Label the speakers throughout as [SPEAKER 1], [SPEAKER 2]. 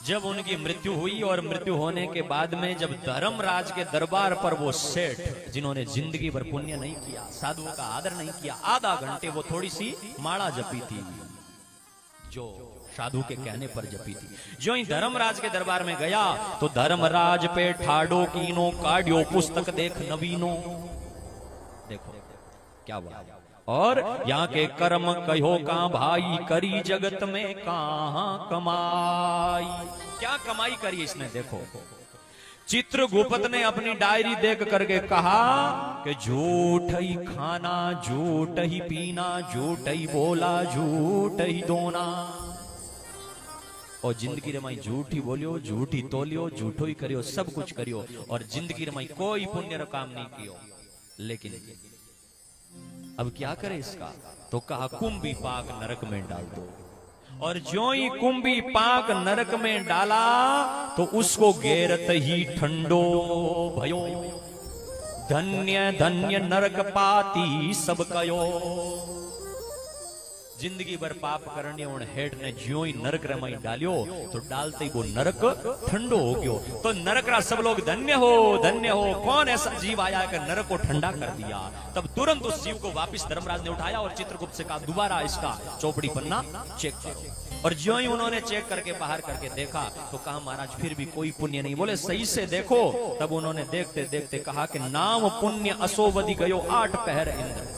[SPEAKER 1] जब उनकी मृत्यु हुई और मृत्यु होने के बाद में जब धर्मराज के दरबार पर वो सेठ जिन्होंने जिंदगी भर पुण्य नहीं किया, साधुओं का आदर नहीं किया, आधा घंटे वो थोड़ी सी माला जपी थी, जो साधु के कहने पर जपी थी, जो ही धर्मराज के दरबार में गया तो धर्मराज पे ठाडो कीनो काड्यो पुस्तक देख नवीनो। देखो क्या बात। और यहाँ के कर्म कहो का भाई करी जगत में कहां कमाई। क्या कमाई करी इसने, देखो चित्रगुप्त ने अपनी डायरी देख करके कहा कि झूठ ही खाना, झूठ ही पीना, झूठ ही बोला, झूठ ही दोना, और जिंदगी रमाई झूठ ही बोलियो, झूठ ही तोलियो, झूठो ही करियो, सब कुछ करियो, और जिंदगी रमाई कोई पुण्य रो काम नहीं कियो। लेकिन अब क्या करे इसका, तो कहा कुंभी पाक नरक में डाल दो। और जो ही कुंभी पाक नरक में डाला तो उसको घेरत ही ठंडो भयो, धन्य धन्य नरक पाती सब कयो। जिंदगी भर पाप करने उन हेड ने ज्यो ही नरक रमाई डालियो तो डालते ही वो नरक ठंडो हो गयो। तो नरक रा सब लोग धन्य हो धन्य हो, कौन ऐसा जीव आया कि नरक को ठंडा कर दिया। तब तुरंत उस जीव को वापस धर्मराज ने उठाया और चित्रगुप्त से कहा दोबारा इसका चौपड़ी पन्ना चेक करो। और ज्यो ही उन्होंने चेक करके बाहर करके देखा तो कहा महाराज फिर भी कोई पुण्य नहीं। बोले सही से देखो। तब उन्होंने देखते देखते कहा कि नाम पुण्य असोवधि गयो 8 पहर इंद्र।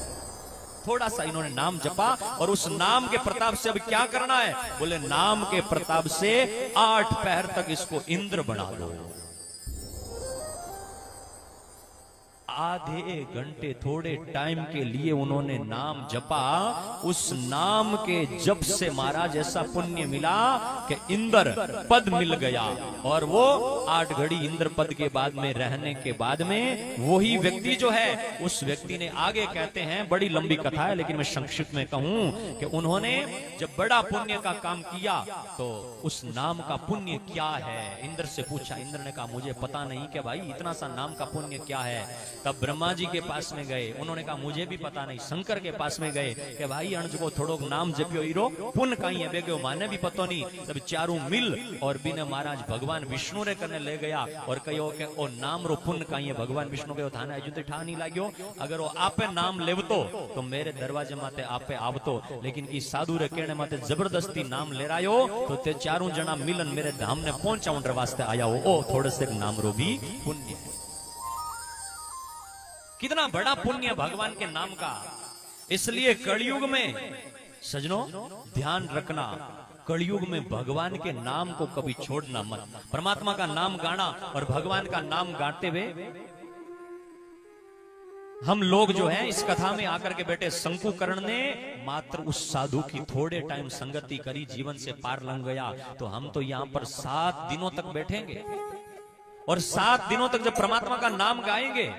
[SPEAKER 1] थोड़ा सा इन्होंने नाम जपा और उस नाम के प्रताप से अब क्या करना है, बोले नाम के प्रताप से 8 पहर तक इसको इंद्र बना दो। आधे घंटे थोड़े टाइम के लिए उन्होंने नाम जपा। उस नाम के जप से महाराज ऐसा पुण्य मिला कि इंद्र पद मिल गया। और वो 8 घड़ी इंद्र पद के बाद में रहने के बाद में वही व्यक्ति जो है, उस व्यक्ति ने आगे कहते हैं, बड़ी लंबी कथा है लेकिन मैं संक्षिप्त में कहूं कि उन्होंने जब बड़ा पुण्य का काम किया तो उस नाम का पुण्य क्या है इंद्र से पूछा। इंद्र ने कहा मुझे पता नहीं कि भाई इतना सा नाम का पुण्य क्या है। तब ब्रह्मा जी के पास में गए, उन्होंने कहा मुझे भी पता नहीं। शंकर के पास में गए कि भाई अंज को थोड़ो नाम जपियो हीरो पुण्य कहीं है बेगो, माने भी पतो नहीं। तब चारों मिल और बिना महाराज भगवान विष्णु रे करने ले गया और कहो कि ओ नाम रो पुण्य कहीं है। भगवान विष्णु के थाने अजू तो ठा नहीं लाग्यो, अगर वो आपे नाम लेवतो तो मेरे दरवाजे माते आपे आवतो, लेकिन की साधु रे कहने माते जबरदस्ती नाम ले रायो तो ते चारों जना मिलन मेरे धाम ने पहुंचाउण वास्ते आया हो। ओ थोड़े से नाम रो भी पुण्य है। कितना बड़ा पुण्य भगवान के नाम का। इसलिए कलयुग में सजनों ध्यान रखना, कलयुग में भगवान के नाम को कभी छोड़ना मत। परमात्मा का नाम गाना और भगवान का नाम गाते हुए हम लोग जो हैं इस कथा में आकर के बैठे, शंकुकर्ण ने मात्र उस साधु की थोड़े टाइम संगति करी, जीवन से पार लंघ गया। तो हम तो यहां पर 7 दिनों तक बैठेंगे और 7 दिनों तक जब परमात्मा का नाम गाएंगे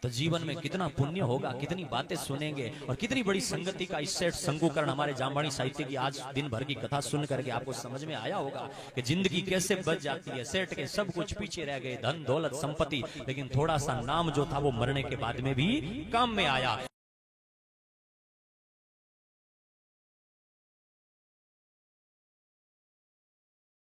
[SPEAKER 1] तो जीवन में कितना पुण्य होगा, कितनी बातें सुनेंगे और कितनी बड़ी संगति का इस सेठ शंकुकर्ण हमारे जामवाणी साहित्य की आज दिन भर की कथा सुन करके आपको समझ में आया होगा कि जिंदगी कैसे बच जाती है। सेठ के सब कुछ पीछे रह गए, धन दौलत संपत्ति, लेकिन थोड़ा सा नाम जो था वो मरने के बाद में भी काम में आया।